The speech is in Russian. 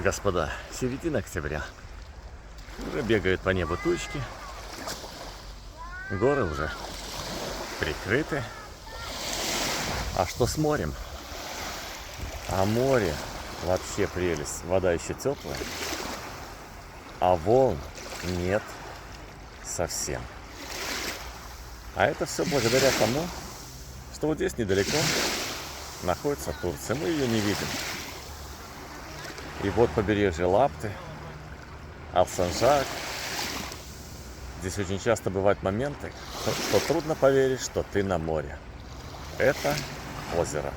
Господа, середина октября. Уже бегают по небу тучки. Горы уже прикрыты. А что с морем? А море вообще прелесть. Вода еще теплая. А волн нет совсем. А это все благодаря тому, что вот здесь недалеко находится Турция. Мы ее не видим. И вот побережье Лапты, Алсанжак. Здесь очень часто бывают моменты, что трудно поверить, что ты на море. Это озеро.